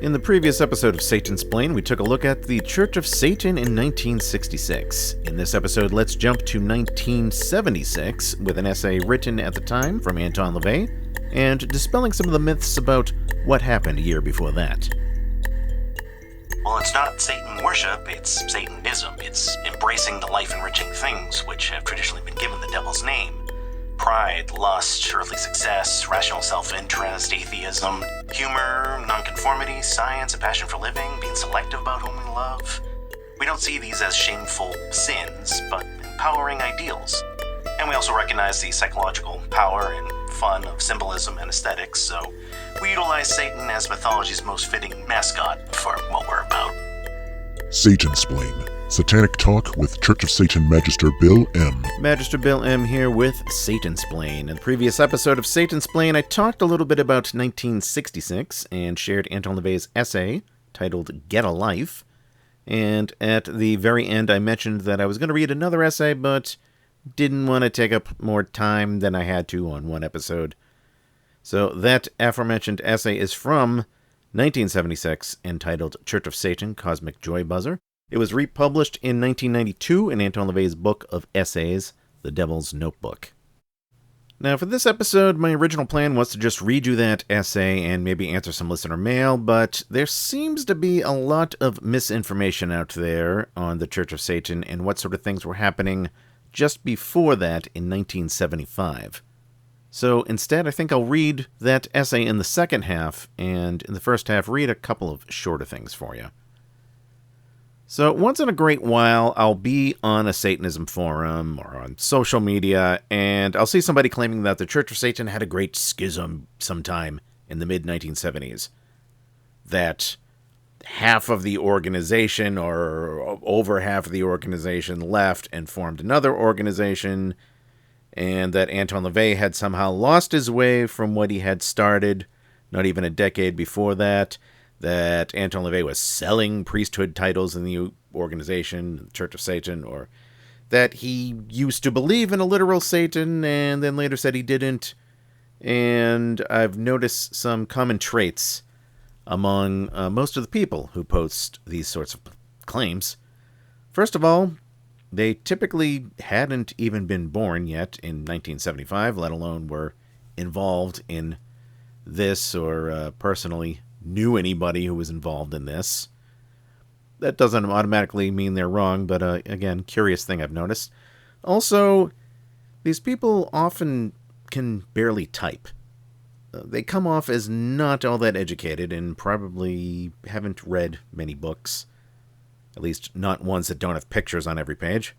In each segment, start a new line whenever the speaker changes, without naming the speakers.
In the previous episode of Satansplain, we took a look at the Church of Satan in 1966. In this episode, let's jump to 1976 with an essay written at the time from Anton LaVey and dispelling some of the myths about what happened a year before that.
Well, it's not Satan worship, it's Satanism. It's embracing the life-enriching things which have traditionally been given the devil's name. Pride, lust, earthly success, rational self-interest, atheism, humor, nonconformity, science, a passion for living, being selective about whom we love. We don't see these as shameful sins, but empowering ideals. And we also recognize the psychological power and fun of symbolism and aesthetics, so we utilize Satan as mythology's most fitting mascot for what we're about.
Satansplain. Satanic Talk with Church of Satan Magister Bill M.
Magister Bill M. here with Satansplain. In the previous episode of Satansplain, I talked a little bit about 1966 and shared Anton LaVey's essay titled Get a Life. And at the very end, I mentioned that I was going to read another essay, but didn't want to take up more time than I had to on one episode. So that aforementioned essay is from 1976, entitled Church of Satan, Cosmic Joy Buzzer. It was republished in 1992 in Anton LaVey's book of essays, The Devil's Notebook. Now, for this episode, my original plan was to just read you that essay and maybe answer some listener mail, but there seems to be a lot of misinformation out there on the Church of Satan and what sort of things were happening just before that in 1975. So instead, I think I'll read that essay in the second half, and in the first half, read a couple of shorter things for you. So once in a great while, I'll be on a Satanism forum or on social media, and I'll see somebody claiming that the Church of Satan had a great schism sometime in the mid-1970s. That half of the organization, or over half of the organization, left and formed another organization, and that Anton LaVey had somehow lost his way from what he had started, not even a decade before that Anton LaVey was selling priesthood titles in the organization, the Church of Satan, or that he used to believe in a literal Satan and then later said he didn't. And I've noticed some common traits among most of the people who post these sorts of claims. First of all, they typically hadn't even been born yet in 1975, let alone were involved in this or personally knew anybody who was involved in this. That doesn't automatically mean they're wrong, but again, curious thing I've noticed. Also, these people often can barely type. They come off as not all that educated and probably haven't read many books. At least not ones that don't have pictures on every page.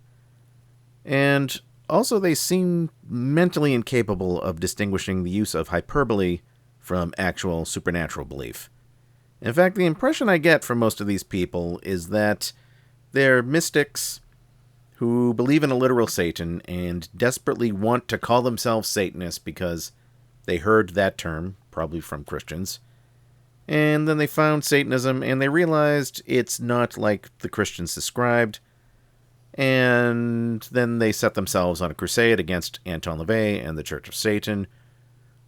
And also they seem mentally incapable of distinguishing the use of hyperbole from actual supernatural belief. In fact, the impression I get from most of these people is that they're mystics who believe in a literal Satan and desperately want to call themselves Satanists because they heard that term, probably from Christians, and then they found Satanism and they realized it's not like the Christians described, and then they set themselves on a crusade against Anton LaVey and the Church of Satan,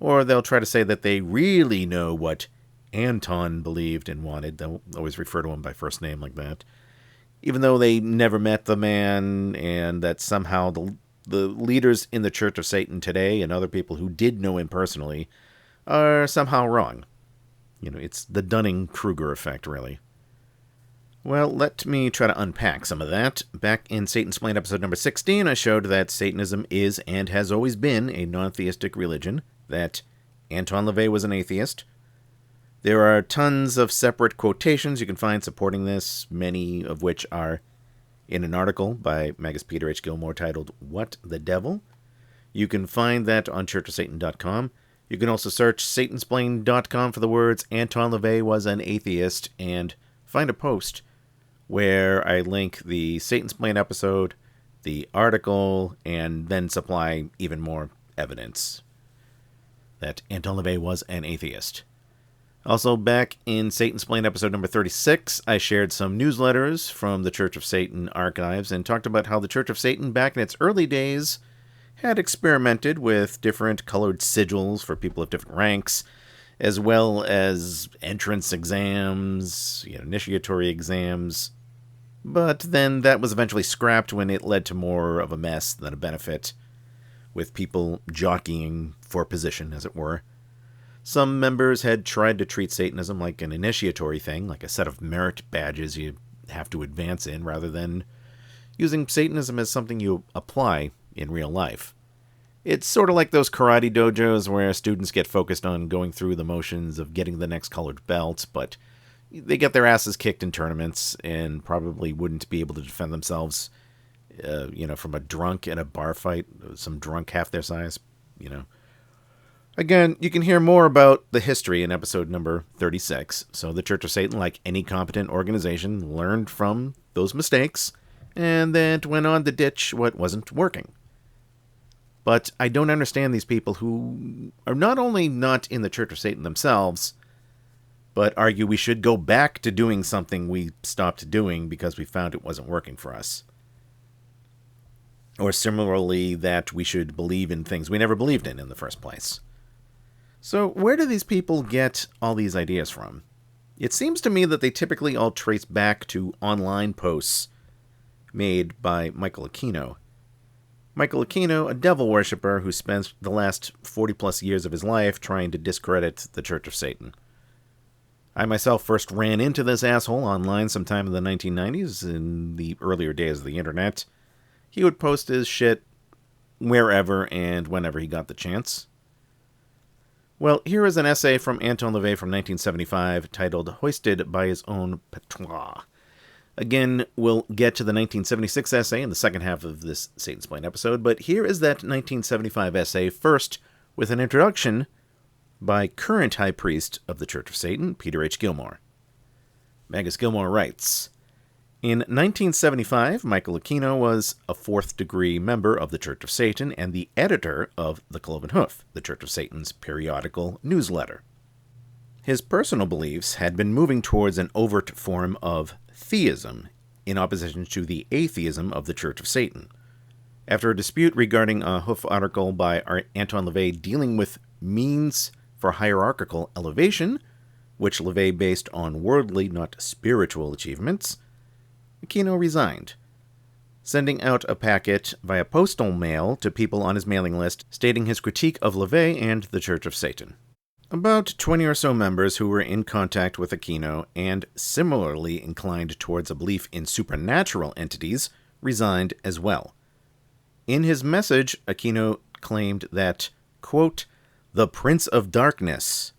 or they'll try to say that they really know what Anton believed and wanted. They'll always refer to him by first name like that, even though they never met the man, and that somehow the leaders in the Church of Satan today and other people who did know him personally are somehow wrong. You know, it's the Dunning-Kruger effect, really. Well, let me try to unpack some of that. Back in Satansplain episode number 16, I showed that Satanism is and has always been a non-theistic religion, that Anton LaVey was an atheist. There are tons of separate quotations you can find supporting this, many of which are in an article by Magus Peter H. Gilmore titled, What the Devil? You can find that on churchofsatan.com. You can also search satansplain.com for the words Anton LaVey was an atheist and find a post where I link the Satansplain episode, the article, and then supply even more evidence that Anton LaVey was an atheist. Also, back in Satansplain episode number 36, I shared some newsletters from the Church of Satan archives and talked about how the Church of Satan, back in its early days, had experimented with different colored sigils for people of different ranks, as well as entrance exams, initiatory exams. But then that was eventually scrapped when it led to more of a mess than a benefit, with people jockeying for position, as it were. Some members had tried to treat Satanism like an initiatory thing, like a set of merit badges you have to advance in, rather than using Satanism as something you apply in real life. It's sort of like those karate dojos where students get focused on going through the motions of getting the next colored belt, but they get their asses kicked in tournaments and probably wouldn't be able to defend themselves, from a drunk in a bar fight, some drunk half their size, Again, you can hear more about the history in episode number 36. So the Church of Satan, like any competent organization, learned from those mistakes and then went on to ditch what wasn't working. But I don't understand these people who are not only not in the Church of Satan themselves, but argue we should go back to doing something we stopped doing because we found it wasn't working for us. Or similarly, that we should believe in things we never believed in the first place. So where do these people get all these ideas from? It seems to me that they typically all trace back to online posts made by Michael Aquino. Michael Aquino, a devil worshipper who spent the last 40-plus years of his life trying to discredit the Church of Satan. I myself first ran into this asshole online sometime in the 1990s, in the earlier days of the internet. He would post his shit wherever and whenever he got the chance. Well, here is an essay from Anton LaVey from 1975 titled Hoisted by His Own Patois. Again, we'll get to the 1976 essay in the second half of this Satansplain episode, but here is that 1975 essay first with an introduction by current High Priest of the Church of Satan, Peter H. Gilmore. Magus Gilmore writes, in 1975, Michael Aquino was a fourth-degree member of the Church of Satan and the editor of The Cloven Hoof, the Church of Satan's periodical newsletter. His personal beliefs had been moving towards an overt form of theism, in opposition to the atheism of the Church of Satan. After a dispute regarding a Hoof article by Anton LaVey dealing with means for hierarchical elevation, which LaVey based on worldly, not spiritual achievements, Aquino resigned, sending out a packet via postal mail to people on his mailing list stating his critique of LaVey and the Church of Satan. About 20 or so members who were in contact with Aquino and similarly inclined towards a belief in supernatural entities resigned as well. In his message, Aquino claimed that, quote, the Prince of Darkness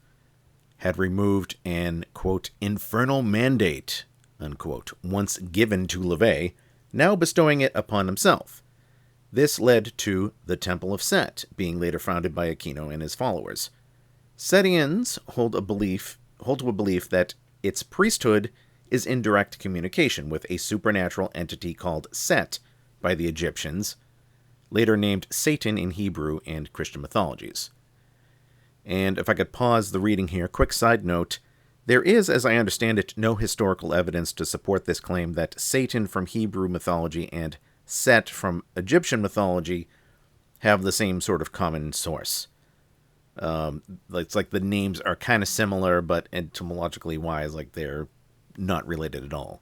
had removed an, quote, infernal mandate, unquote, once given to LaVey, now bestowing it upon himself. This led to the Temple of Set, being later founded by Aquino and his followers. Setians hold to a belief that its priesthood is in direct communication with a supernatural entity called Set by the Egyptians, later named Satan in Hebrew and Christian mythologies. And if I could pause the reading here, quick side note, there is, as I understand it, no historical evidence to support this claim that Satan from Hebrew mythology and Set from Egyptian mythology have the same sort of common source. It's like the names are kind of similar, but etymologically wise, like they're not related at all.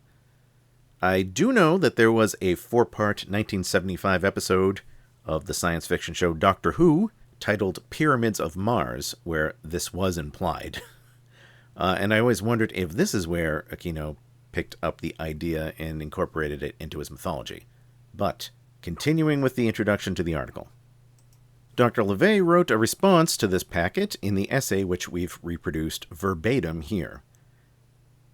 I do know that there was a 4-part 1975 episode of the science fiction show Doctor Who titled Pyramids of Mars, where this was implied. And I always wondered if this is where Aquino picked up the idea and incorporated it into his mythology. But, continuing with the introduction to the article. Dr. LaVey wrote a response to this packet in the essay which we've reproduced verbatim here.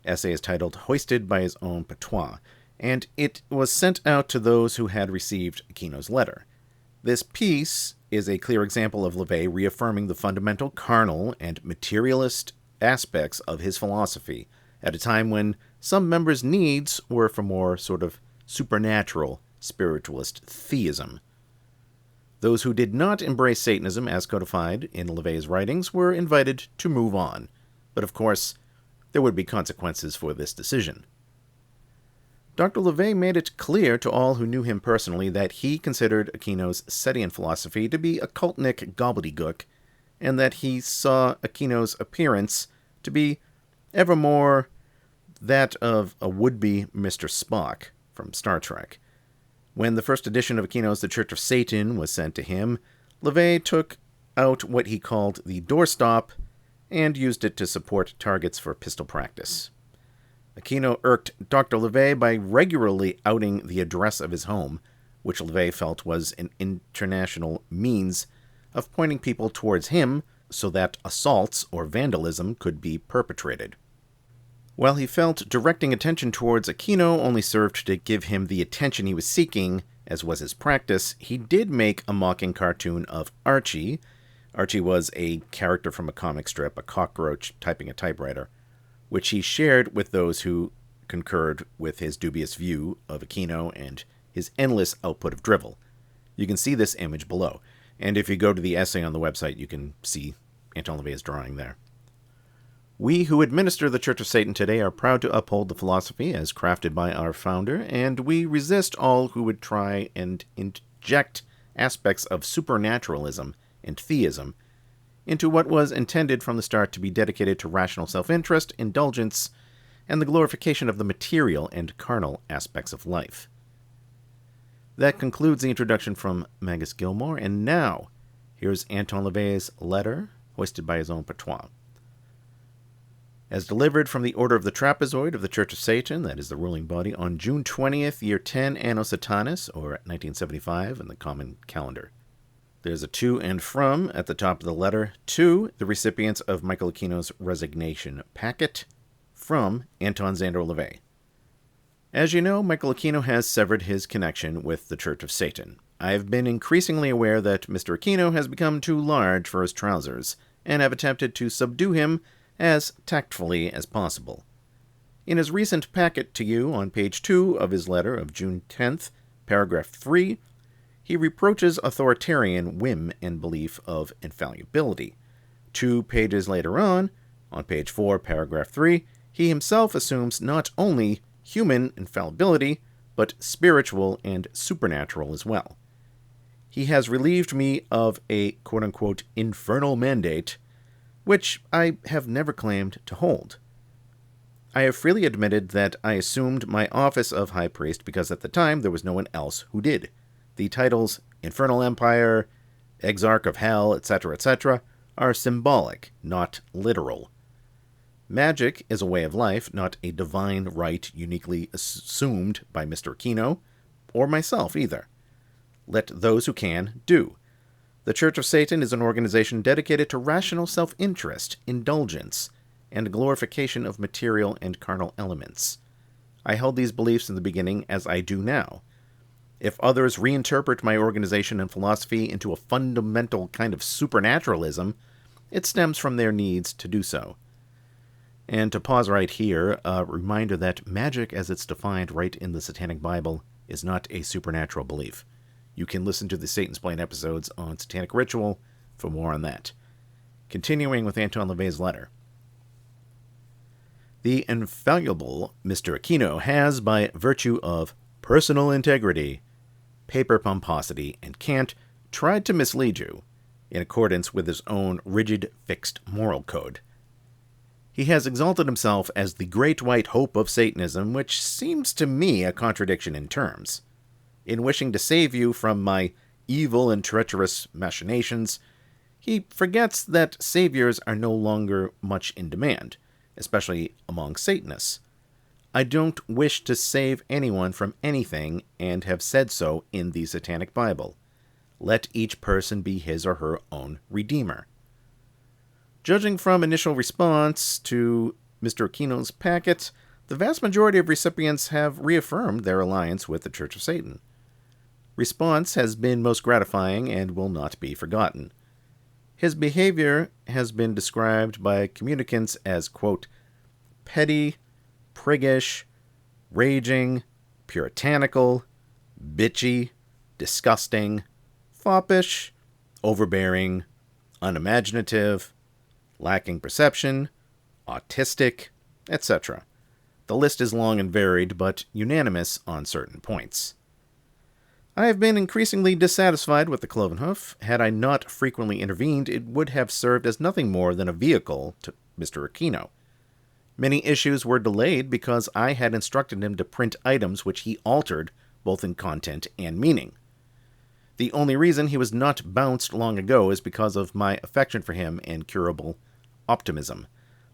Essay is titled Hoisted by His Own Patois, and it was sent out to those who had received Aquino's letter. This piece is a clear example of LaVey reaffirming the fundamental carnal and materialist aspects of his philosophy at a time when some members' needs were for more sort of supernatural spiritualist theism. Those who did not embrace Satanism as codified in LaVey's writings were invited to move on, but of course, there would be consequences for this decision. Dr. LaVey made it clear to all who knew him personally that he considered Aquino's Setian philosophy to be occultnic gobbledygook and that he saw Aquino's appearance to be ever more that of a would-be Mr. Spock from Star Trek. When the first edition of Aquino's The Church of Satan was sent to him, LaVey took out what he called the doorstop and used it to support targets for pistol practice. Aquino irked Dr. LaVey by regularly outing the address of his home, which LaVey felt was an international means of pointing people towards him so that assaults or vandalism could be perpetrated. While he felt directing attention towards Aquino only served to give him the attention he was seeking, as was his practice, he did make a mocking cartoon of Archie. Archie was a character from a comic strip, a cockroach typing a typewriter, which he shared with those who concurred with his dubious view of Aquino and his endless output of drivel. You can see this image below, and if you go to the essay on the website, you can see Anton LaVey's drawing there. We who administer the Church of Satan today are proud to uphold the philosophy as crafted by our founder, and we resist all who would try and inject aspects of supernaturalism and theism into what was intended from the start to be dedicated to rational self-interest, indulgence, and the glorification of the material and carnal aspects of life. That concludes the introduction from Magus Gilmore, and now, here's Anton LaVey's letter, hoisted by his own Patois. As delivered from the Order of the Trapezoid of the Church of Satan, that is the ruling body, on June 20th, year 10, Anno Satanis, or 1975 in the common calendar. There's a to and from at the top of the letter, to the recipients of Michael Aquino's resignation packet, from Anton Xander LaVey. As you know, Michael Aquino has severed his connection with the Church of Satan. I have been increasingly aware that Mr. Aquino has become too large for his trousers, and have attempted to subdue him as tactfully as possible. In his recent packet to you on page 2 of his letter of June 10th, paragraph 3, he reproaches authoritarian whim and belief of infallibility. 2 pages later on page 4, paragraph 3, he himself assumes not only human infallibility, but spiritual and supernatural as well. He has relieved me of a quote-unquote infernal mandate, which I have never claimed to hold. I have freely admitted that I assumed my office of high priest because at the time there was no one else who did. The titles Infernal Empire, Exarch of Hell, etc., are symbolic, not literal. Magic is a way of life, not a divine right uniquely assumed by Mr. Aquino, or myself either. Let those who can do. The Church of Satan is an organization dedicated to rational self-interest, indulgence, and glorification of material and carnal elements. I held these beliefs in the beginning as I do now. If others reinterpret my organization and philosophy into a fundamental kind of supernaturalism, it stems from their needs to do so. And to pause right here, a reminder that magic as it's defined right in the Satanic Bible is not a supernatural belief. You can listen to the Satansplain episodes on Satanic Ritual for more on that. Continuing with Anton LaVey's letter. The infallible Mr. Aquino has, by virtue of personal integrity, paper pomposity, and cant, tried to mislead you, in accordance with his own rigid, fixed moral code. He has exalted himself as the great white hope of Satanism, which seems to me a contradiction in terms. In wishing to save you from my evil and treacherous machinations, he forgets that saviors are no longer much in demand, especially among Satanists. I don't wish to save anyone from anything, and have said so in the Satanic Bible. Let each person be his or her own redeemer. Judging from initial response to Mr. Aquino's packet, the vast majority of recipients have reaffirmed their alliance with the Church of Satan. Response has been most gratifying and will not be forgotten. His behavior has been described by communicants as, quote, petty, priggish, raging, puritanical, bitchy, disgusting, foppish, overbearing, unimaginative, lacking perception, autistic, etc. The list is long and varied, but unanimous on certain points. I have been increasingly dissatisfied with the cloven hoof. Had I not frequently intervened, it would have served as nothing more than a vehicle to Mr. Aquino. Many issues were delayed because I had instructed him to print items which he altered, both in content and meaning. The only reason he was not bounced long ago is because of my affection for him and curable optimism.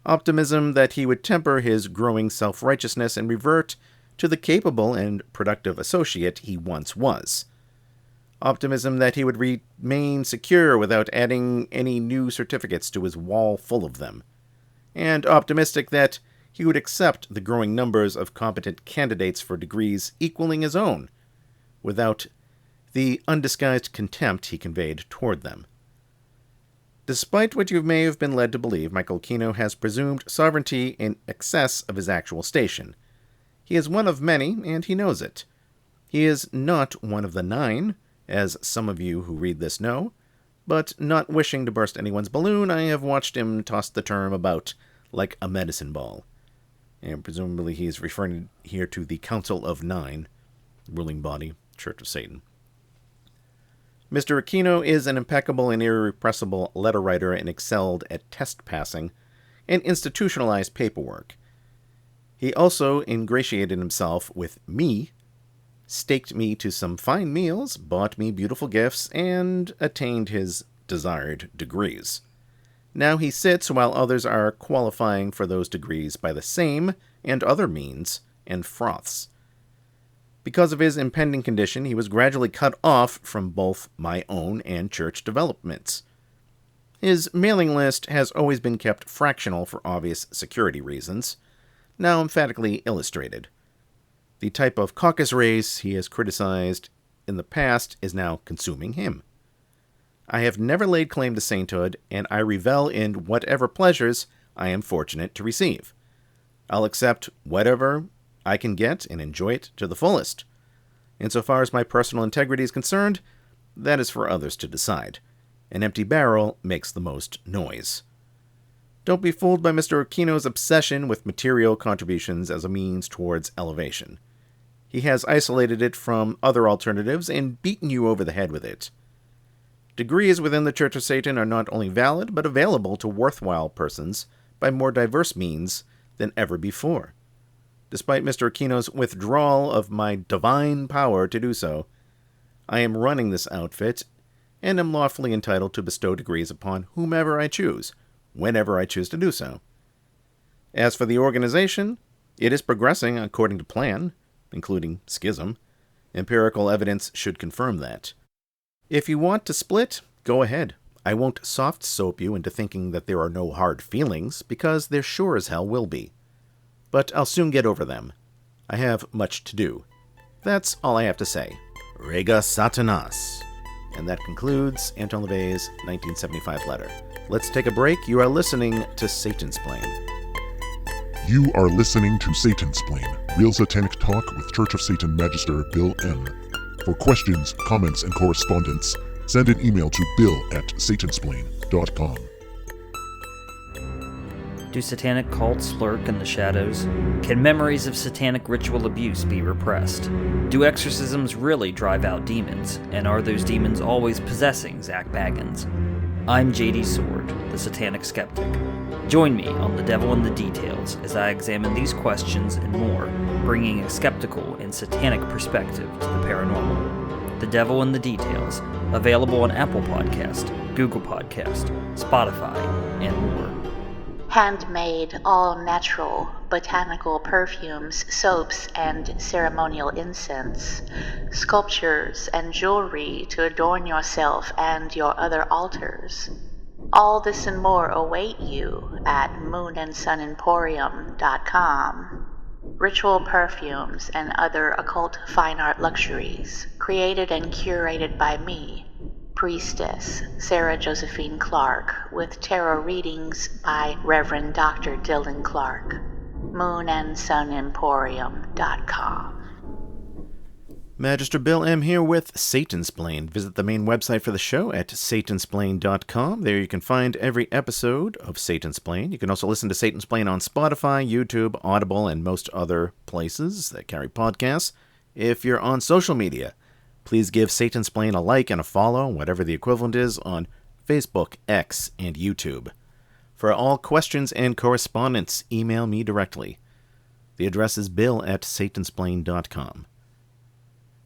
Optimism that he would temper his growing self-righteousness and revert to the capable and productive associate he once was. Optimism that he would remain secure without adding any new certificates to his wall full of them. And optimistic that he would accept the growing numbers of competent candidates for degrees equaling his own, without the undisguised contempt he conveyed toward them. Despite what you may have been led to believe, Michael Aquino has presumed sovereignty in excess of his actual station. He is one of many, and he knows it. He is not one of the 9, as some of you who read this know, but not wishing to burst anyone's balloon, I have watched him toss the term about like a medicine ball. And presumably he is referring here to the Council of 9, ruling body, Church of Satan. Mr. Aquino is an impeccable and irrepressible letter writer and excelled at test passing and institutionalized paperwork. He also ingratiated himself with me, staked me to some fine meals, bought me beautiful gifts, and attained his desired degrees. Now he sits while others are qualifying for those degrees by the same and other means and froths. Because of his impending condition, he was gradually cut off from both my own and church developments. His mailing list has always been kept fractional for obvious security reasons, now emphatically illustrated. The type of caucus race he has criticized in the past is now consuming him. I have never laid claim to sainthood, and I revel in whatever pleasures I am fortunate to receive. I'll accept whatever I can get and enjoy it to the fullest. Insofar as my personal integrity is concerned, that is for others to decide. An empty barrel makes the most noise. Don't be fooled by Mr. Aquino's obsession with material contributions as a means towards elevation. He has isolated it from other alternatives and beaten you over the head with it. Degrees within the Church of Satan are not only valid, but available to worthwhile persons by more diverse means than ever before. Despite Mr. Aquino's withdrawal of my divine power to do so, I am running this outfit, and am lawfully entitled to bestow degrees upon whomever I choose, whenever I choose to do so. As for the organization, it is progressing according to plan, including schism. Empirical evidence should confirm that. If you want to split, go ahead. I won't soft soap you into thinking that there are no hard feelings, because there sure as hell will be. But I'll soon get over them. I have much to do. That's all I have to say. Rega Satanas. And that concludes Anton LaVey's 1975 letter. Let's take a break. You are listening to Satansplain.
You are listening to Satansplain, real satanic talk with Church of Satan Magister Bill M. For questions, comments, and correspondence, send an email to bill@satansplain.com.
Do satanic cults lurk in the shadows? Can memories of satanic ritual abuse be repressed? Do exorcisms really drive out demons? And are those demons always possessing Zach Baggins? I'm JD Sword, the Satanic Skeptic. Join me on The Devil in the Details as I examine these questions and more, bringing a skeptical and satanic perspective to the paranormal. The Devil in the Details, available on Apple Podcast, Google Podcast, Spotify, and more.
Handmade, all-natural, botanical perfumes, soaps, and ceremonial incense, sculptures and jewelry to adorn yourself and your other altars. All this and more await you at moonandsunemporium.com. Ritual perfumes and other occult fine art luxuries, created and curated by me, Priestess Sarah Josephine Clark, with tarot readings by Reverend Dr. Dylan Clark. moonandsunemporium.com.
Magister Bill M. here with Satansplain. Visit the main website for the show at satansplain.com. There you can find every episode of Satansplain. You can also listen to Satansplain on Spotify, YouTube, Audible, and most other places that carry podcasts. If you're on social media, Please give Satansplain a like and a follow, whatever the equivalent is, on Facebook, X, and YouTube. For all questions and correspondence, email me directly. The address is bill@satansplain.com.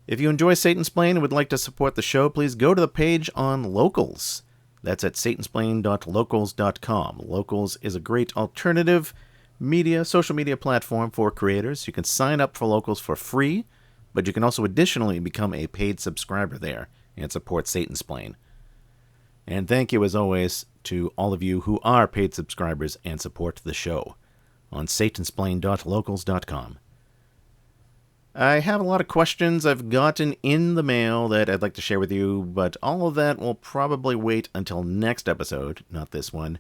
If you enjoy Satansplain and would like to support the show, please go to the page on Locals. That's at satansplain.locals.com. Locals is a great alternative social media platform for creators. You can sign up for Locals for free, but you can also additionally become a paid subscriber there and support Satansplain. And thank you, as always, to all of you who are paid subscribers and support the show on satansplain.locals.com. I have a lot of questions I've gotten in the mail that I'd like to share with you, but all of that will probably wait until next episode, not this one.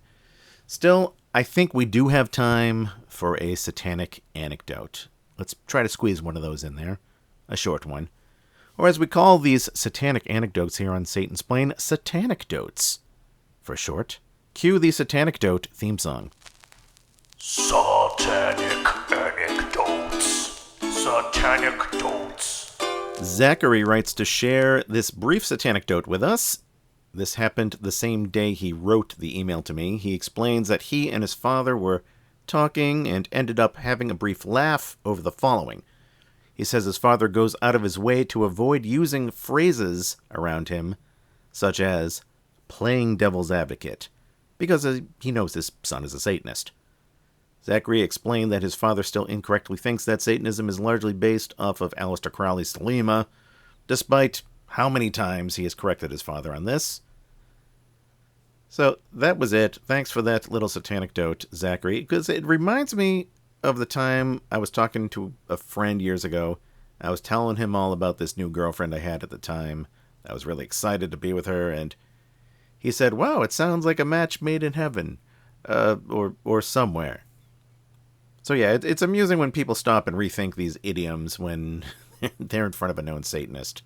Still, I think we do have time for a satanic anecdote. Let's try to squeeze one of those in there, a short one. Or as we call these satanic anecdotes here on Satansplain, Satanecdotes. For short, cue the Satanecdote theme song.
Satanic anecdotes. Satanecdotes.
Zachary writes to share this brief Satanecdote with us. This happened the same day he wrote the email to me. He explains that he and his father were talking and ended up having a brief laugh over the following. He says his father goes out of his way to avoid using phrases around him, such as playing devil's advocate, because he knows his son is a Satanist. Zachary explained that his father still incorrectly thinks that Satanism is largely based off of Aleister Crowley's Thelema, despite how many times he has corrected his father on this. So that was it. Thanks for that little Satanecdote, Zachary, because it reminds me of the time I was talking to a friend years ago. I was telling him all about this new girlfriend I had at the time. I was really excited to be with her, and he said, "Wow, it sounds like a match made in heaven, or somewhere." So yeah, it's amusing when people stop and rethink these idioms when they're in front of a known Satanist.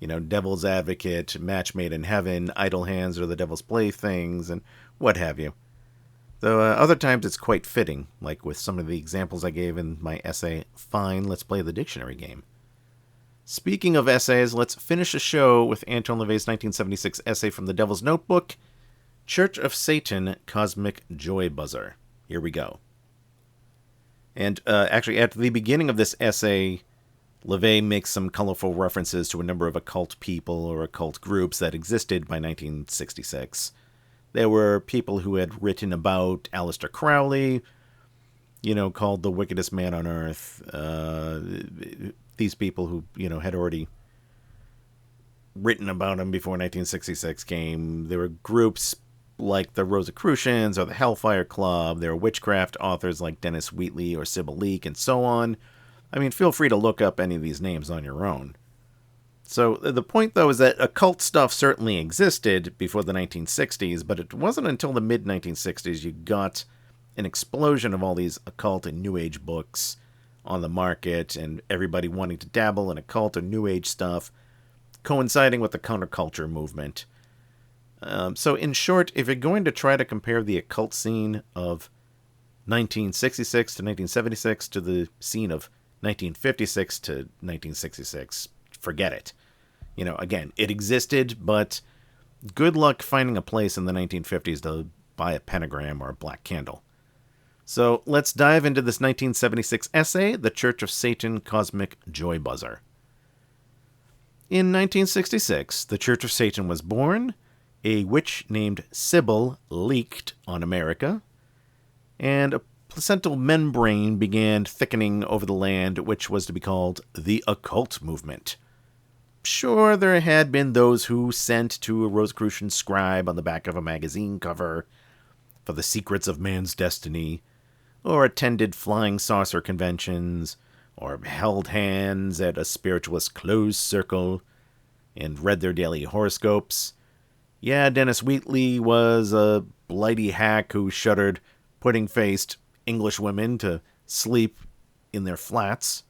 You know, devil's advocate, match made in heaven, idle hands are the devil's playthings, and what have you. Though other times it's quite fitting, like with some of the examples I gave in my essay, Fine, Let's Play the Dictionary Game. Speaking of essays, let's finish the show with Anton LaVey's 1976 essay from the Devil's Notebook, Church of Satan, Cosmic Joy Buzzer. Here we go. And actually, at the beginning of this essay, LaVey makes some colorful references to a number of occult people or occult groups that existed by 1966. There were people who had written about Aleister Crowley, called the wickedest man on earth. These people who, had already written about him before 1966 came. There were groups like the Rosicrucians or the Hellfire Club. There were witchcraft authors like Dennis Wheatley or Sybil Leek and so on. I mean, feel free to look up any of these names on your own. So the point, though, is that occult stuff certainly existed before the 1960s, but it wasn't until the mid-1960s you got an explosion of all these occult and New Age books on the market, and everybody wanting to dabble in occult or New Age stuff, coinciding with the counterculture movement. So in short, if you're going to try to compare the occult scene of 1966 to 1976 to the scene of 1956 to 1966, forget it. Again, it existed, but good luck finding a place in the 1950s to buy a pentagram or a black candle. So let's dive into this 1976 essay, The Church of Satan, Cosmic Joy Buzzer. In 1966, the Church of Satan was born, a witch named Sybil leaked on America, and a placental membrane began thickening over the land, which was to be called the occult movement. Sure, there had been those who sent to a Rosicrucian scribe on the back of a magazine cover for the secrets of man's destiny, or attended flying saucer conventions, or held hands at a spiritualist closed circle, and read their daily horoscopes. Yeah, Dennis Wheatley was a blighty hack who shuddered pudding-faced English women to sleep in their flats.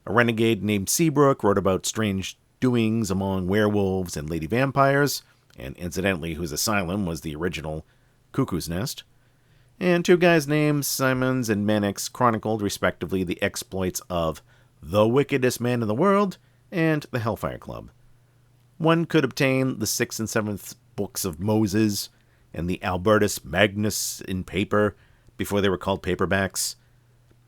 A renegade named Seabrook wrote about strange doings among werewolves and lady vampires, and incidentally whose asylum was the original Cuckoo's Nest. And two guys named Simons and Mannix chronicled, respectively, the exploits of the wickedest man in the world and the Hellfire Club. One could obtain the 6th and 7th books of Moses and the Albertus Magnus in paper before they were called paperbacks.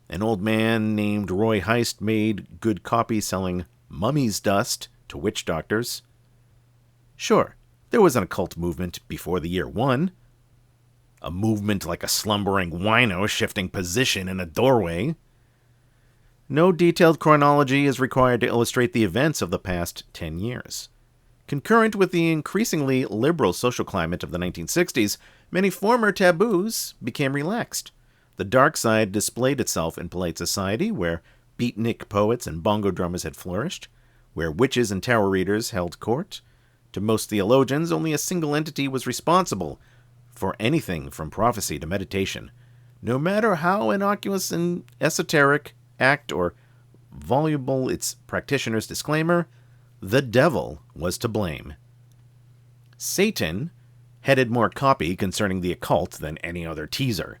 An old man named Roy Heist made good copy selling mummy's dust to witch doctors. Sure, there was an occult movement before the year 1. A movement like a slumbering wino shifting position in a doorway. No detailed chronology is required to illustrate the events of the past 10 years. Concurrent with the increasingly liberal social climate of the 1960s, many former taboos became relaxed. The dark side displayed itself in polite society, where beatnik poets and bongo drummers had flourished, where witches and tarot readers held court. To most theologians, only a single entity was responsible for anything from prophecy to meditation, no matter how innocuous and esoteric act or voluble its practitioner's disclaimer, the devil was to blame. Satan headed more copy concerning the occult than any other teaser.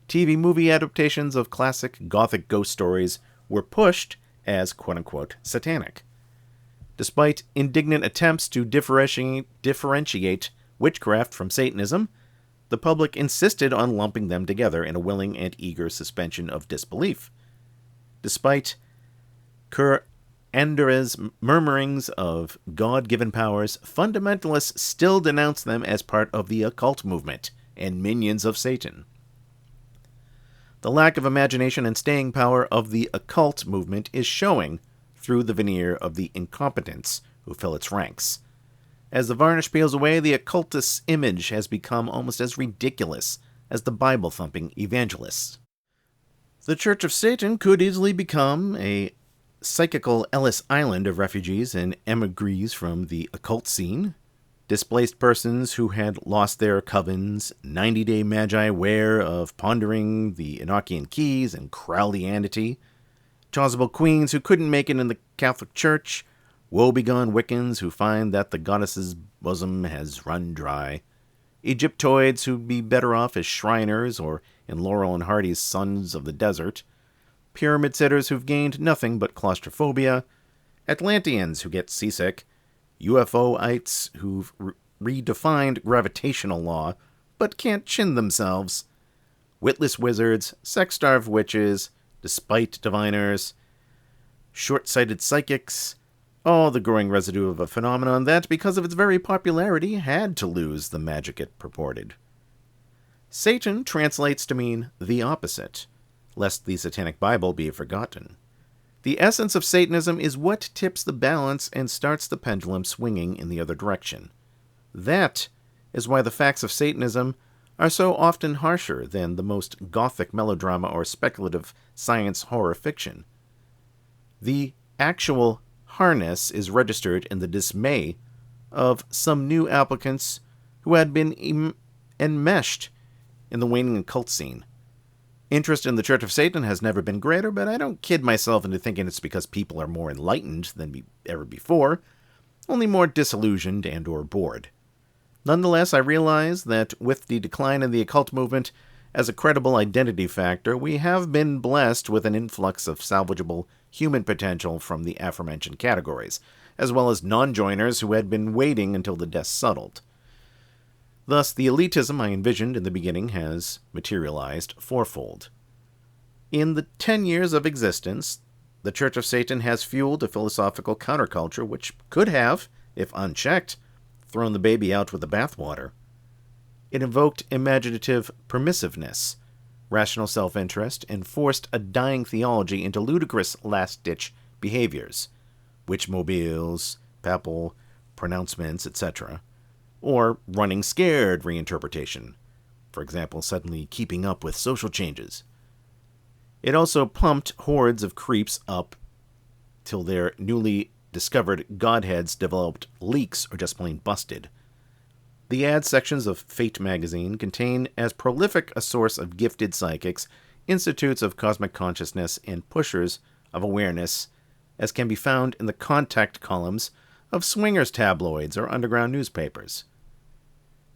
TV movie adaptations of classic Gothic ghost stories were pushed as quote-unquote satanic. Despite indignant attempts to differentiate witchcraft from Satanism, the public insisted on lumping them together in a willing and eager suspension of disbelief. Despite Andre's murmurings of God-given powers, fundamentalists still denounce them as part of the occult movement and minions of Satan. The lack of imagination and staying power of the occult movement is showing through the veneer of the incompetents who fill its ranks. As the varnish peels away, the occultist's image has become almost as ridiculous as the Bible-thumping evangelists. The Church of Satan could easily become a psychical Ellis Island of refugees and emigres from the occult scene, displaced persons who had lost their covens, 90-day magi wear of pondering the Enochian keys and Crowleyanity, chasuble queens who couldn't make it in the Catholic Church, woebegone Wiccans who find that the goddess's bosom has run dry, Egyptoids who'd be better off as Shriners or in Laurel and Hardy's Sons of the Desert, pyramid sitters who've gained nothing but claustrophobia, Atlanteans who get seasick, UFOites who've redefined gravitational law but can't chin themselves, witless wizards, sex-starved witches, despite diviners, short-sighted psychics, all the growing residue of a phenomenon that, because of its very popularity, had to lose the magic it purported. Satan translates to mean the opposite, lest the Satanic Bible be forgotten. The essence of Satanism is what tips the balance and starts the pendulum swinging in the other direction. That is why the facts of Satanism are so often harsher than the most gothic melodrama or speculative science horror fiction. The actual harness is registered in the dismay of some new applicants who had been enmeshed in the waning occult scene. Interest in the Church of Satan has never been greater, but I don't kid myself into thinking it's because people are more enlightened than ever before, only more disillusioned and or bored. Nonetheless, I realize that with the decline in the occult movement as a credible identity factor, we have been blessed with an influx of salvageable human potential from the aforementioned categories, as well as non-joiners who had been waiting until the dust settled. Thus, the elitism I envisioned in the beginning has materialized fourfold. In the 10 years of existence, the Church of Satan has fueled a philosophical counterculture which could have, if unchecked, thrown the baby out with the bathwater. It invoked imaginative permissiveness, rational self-interest, and forced a dying theology into ludicrous last-ditch behaviors, witchmobiles, papal pronouncements, etc., or running scared reinterpretation, for example, suddenly keeping up with social changes. It also pumped hordes of creeps up till their newly discovered godheads developed leaks or just plain busted. The ad sections of Fate magazine contain as prolific a source of gifted psychics, institutes of cosmic consciousness, and pushers of awareness as can be found in the contact columns of swingers tabloids or underground newspapers.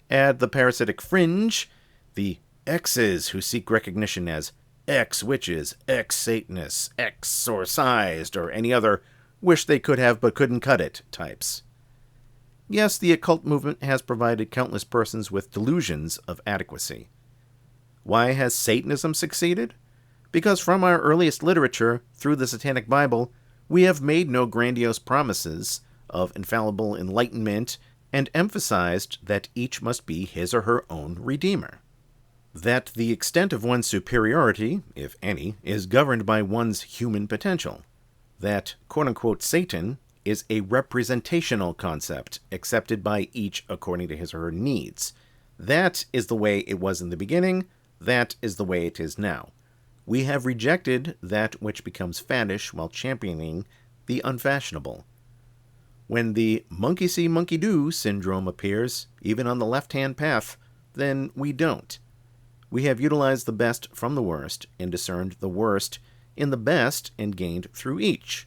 Add the parasitic fringe, the X's who seek recognition as ex-witches, ex-Satanists, ex-sorcised, or any other wish they could have but couldn't cut it types. Yes, the occult movement has provided countless persons with delusions of adequacy. Why has Satanism succeeded? Because from our earliest literature, through the Satanic Bible, we have made no grandiose promises of infallible enlightenment and emphasized that each must be his or her own redeemer. That the extent of one's superiority, if any, is governed by one's human potential. That, quote-unquote, Satan is a representational concept accepted by each according to his or her needs. That is the way it was in the beginning. That is the way it is now. We have rejected that which becomes faddish while championing the unfashionable. When the monkey see, monkey do syndrome appears, even on the left-hand path, then we don't. We have utilized the best from the worst and discerned the worst in the best and gained through each.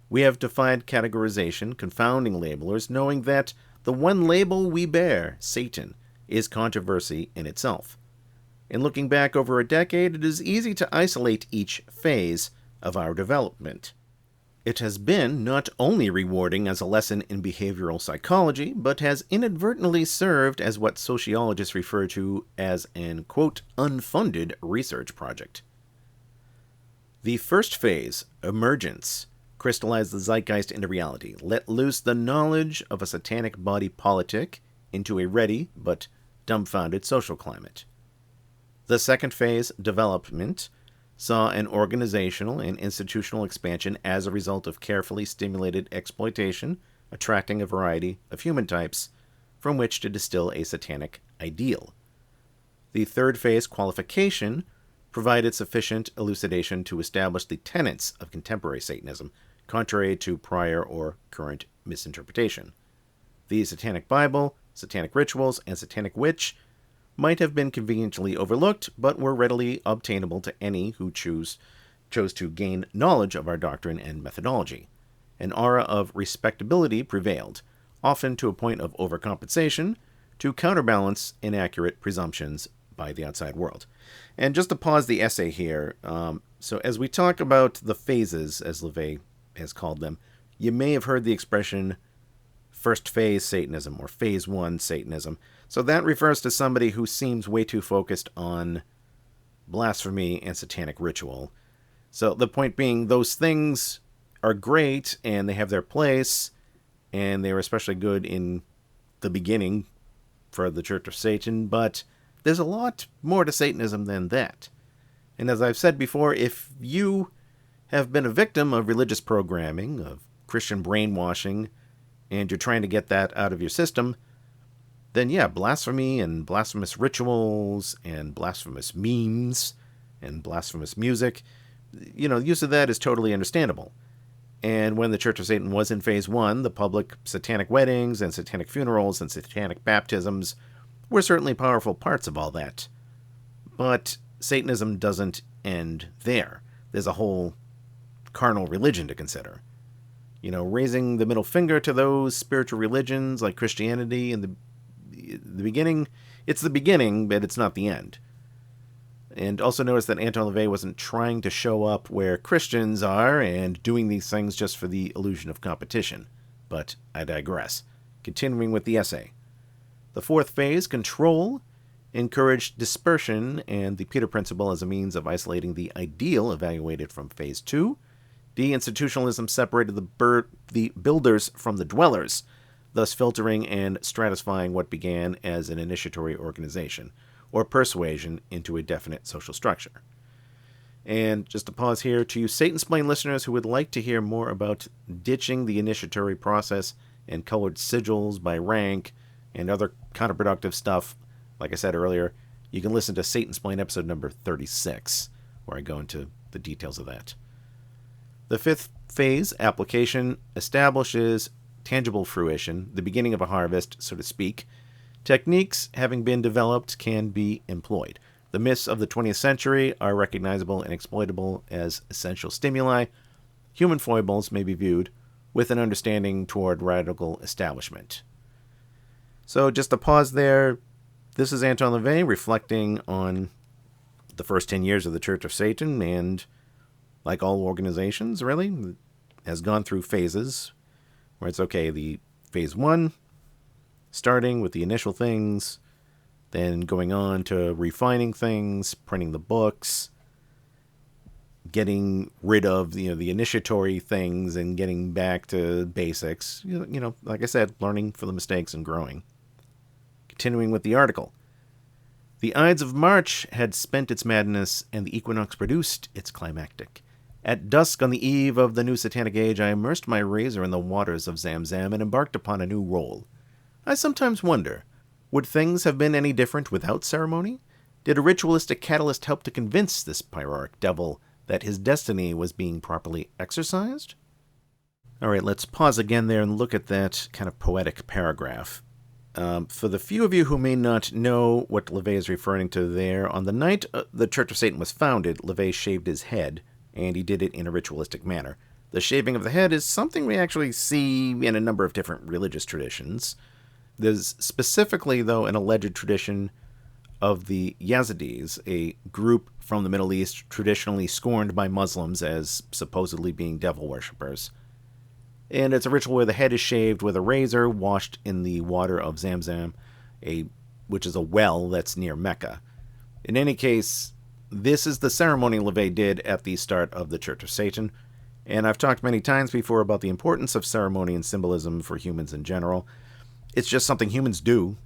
We have defied categorization, confounding labelers, knowing that the one label we bear, Satan, is controversy in itself. In looking back over a decade, it is easy to isolate each phase of our development. It has been not only rewarding as a lesson in behavioral psychology, but has inadvertently served as what sociologists refer to as an, quote, unfunded research project. The first phase, emergence, crystallized the zeitgeist into reality, let loose the knowledge of a satanic body politic into a ready but dumbfounded social climate. The second phase, development, saw an organizational and institutional expansion as a result of carefully stimulated exploitation, attracting a variety of human types from which to distill a satanic ideal. The third phase, qualification, provided sufficient elucidation to establish the tenets of contemporary Satanism, contrary to prior or current misinterpretation. The Satanic Bible, Satanic Rituals, and Satanic Witch might have been conveniently overlooked, but were readily obtainable to any who chose to gain knowledge of our doctrine and methodology. An aura of respectability prevailed, often to a point of overcompensation, to counterbalance inaccurate presumptions by the outside world. And just to pause the essay here, so as we talk about the phases, as LaVey has called them, you may have heard the expression first phase Satanism or phase one Satanism. So that refers to somebody who seems way too focused on blasphemy and satanic ritual. So the point being, those things are great and they have their place, and they were especially good in the beginning for the Church of Satan, but there's a lot more to Satanism than that. And as I've said before, if you have been a victim of religious programming, of Christian brainwashing, and you're trying to get that out of your system, then yeah, blasphemy and blasphemous rituals and blasphemous memes and blasphemous music, use of that is totally understandable. And when the Church of Satan was in phase one, the public satanic weddings and satanic funerals and satanic baptisms were certainly powerful parts of all that. But Satanism doesn't end there. There's a whole carnal religion to consider. Raising the middle finger to those spiritual religions like Christianity in the beginning, it's the beginning, but it's not the end. And also notice that Anton LaVey wasn't trying to show up where Christians are and doing these things just for the illusion of competition. But I digress. Continuing with the essay. The fourth phase, control, encouraged dispersion and the Peter Principle as a means of isolating the ideal evaluated from phase two. Deinstitutionalism separated the builders from the dwellers, thus filtering and stratifying what began as an initiatory organization, or persuasion, into a definite social structure. And just to pause here, to you Satansplain listeners who would like to hear more about ditching the initiatory process and colored sigils by rank and other counterproductive stuff, like I said earlier, you can listen to Satansplain episode number 36, where I go into the details of that. The fifth phase, application, establishes tangible fruition, the beginning of a harvest, so to speak. Techniques, having been developed, can be employed. The myths of the 20th century are recognizable and exploitable as essential stimuli. Human foibles may be viewed with an understanding toward radical establishment. So just to pause there, this is Anton LaVey reflecting on the first 10 years of the Church of Satan, and like all organizations, really, has gone through phases where it's okay, the phase one, starting with the initial things, then going on to refining things, printing the books, getting rid of the initiatory things and getting back to basics. Like I said, learning from the mistakes and growing. Continuing with the article. The Ides of March had spent its madness, and the equinox produced its climactic. At dusk on the eve of the new satanic age, I immersed my razor in the waters of Zamzam and embarked upon a new role. I sometimes wonder, would things have been any different without ceremony? Did a ritualistic catalyst help to convince this pyrarch devil that his destiny was being properly exercised? All right, let's pause again there and look at that kind of poetic paragraph. For the few of you who may not know what LaVey is referring to there, on the night the Church of Satan was founded, LaVey shaved his head, and he did it in a ritualistic manner. The shaving of the head is something we actually see in a number of different religious traditions. There's specifically, though, an alleged tradition of the Yazidis, a group from the Middle East traditionally scorned by Muslims as supposedly being devil worshippers. And it's a ritual where the head is shaved with a razor washed in the water of Zamzam, which is a well that's near Mecca. In any case, this is the ceremony LaVey did at the start of the Church of Satan, and I've talked many times before about the importance of ceremony and symbolism for humans in general. It's just something humans do,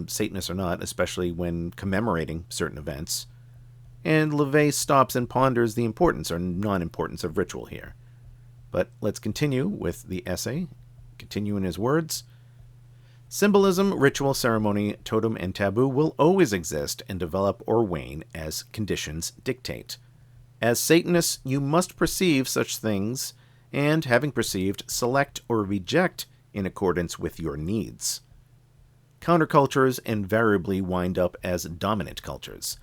Satanists or not, especially when commemorating certain events. And LaVey stops and ponders the importance or non-importance of ritual here. But let's continue with the essay. Continue in his words. Symbolism, ritual, ceremony, totem, and taboo will always exist and develop or wane as conditions dictate. As Satanists, you must perceive such things, and, having perceived, select or reject in accordance with your needs. Countercultures invariably wind up as dominant cultures.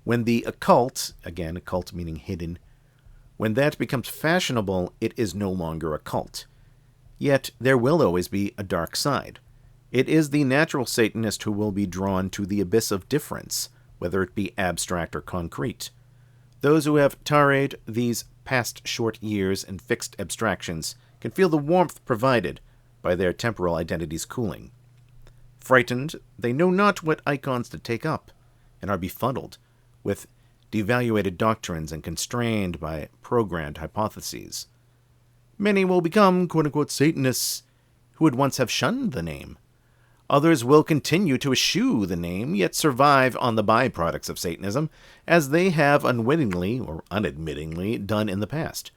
When the occult, again, occult meaning hidden, when that becomes fashionable, it is no longer a cult. Yet there will always be a dark side. It is the natural Satanist who will be drawn to the abyss of difference, whether it be abstract or concrete. Those who have tarried these past short years in fixed abstractions can feel the warmth provided by their temporal identities cooling. Frightened, they know not what icons to take up, and are befuddled with devaluated doctrines and constrained by programmed hypotheses. Many will become quote-unquote Satanists who would once have shunned the name. Others will continue to eschew the name, yet survive on the byproducts of Satanism, as they have unwittingly or unadmittingly done in the past.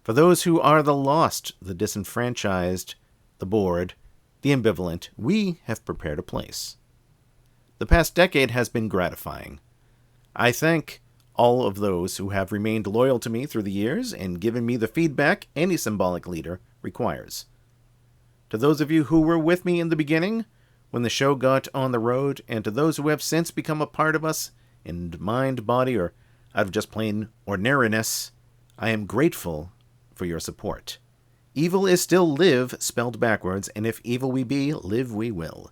For those who are the lost, the disenfranchised, the bored, the ambivalent, we have prepared a place. The past decade has been gratifying. I thank all of those who have remained loyal to me through the years and given me the feedback any symbolic leader requires. To those of you who were with me in the beginning, when the show got on the road, and to those who have since become a part of us in mind, body, or out of just plain ordinariness, I am grateful for your support. Evil is still live, spelled backwards, and if evil we be, live we will.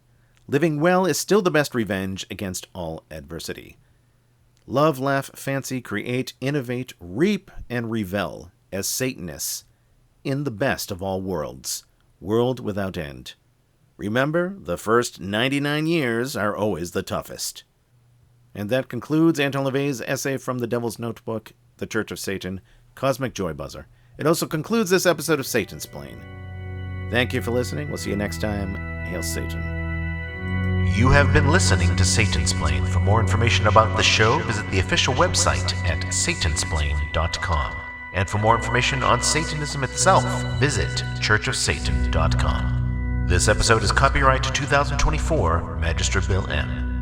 Living well is still the best revenge against all adversity. Love, laugh, fancy, create, innovate, reap, and revel as Satanists in the best of all worlds, world without end. Remember, the first 99 years are always the toughest. And that concludes Anton LaVey's essay from the Devil's Notebook, The Church of Satan, Cosmic Joy Buzzer. It also concludes this episode of Satansplain. Thank you for listening. We'll see you next time. Hail Satan.
You have been listening to Satansplain. For more information about the show, visit the official website at Satansplain.com. And for more information on Satanism itself, visit churchofsatan.com. This episode is copyright 2024, Magister Bill M.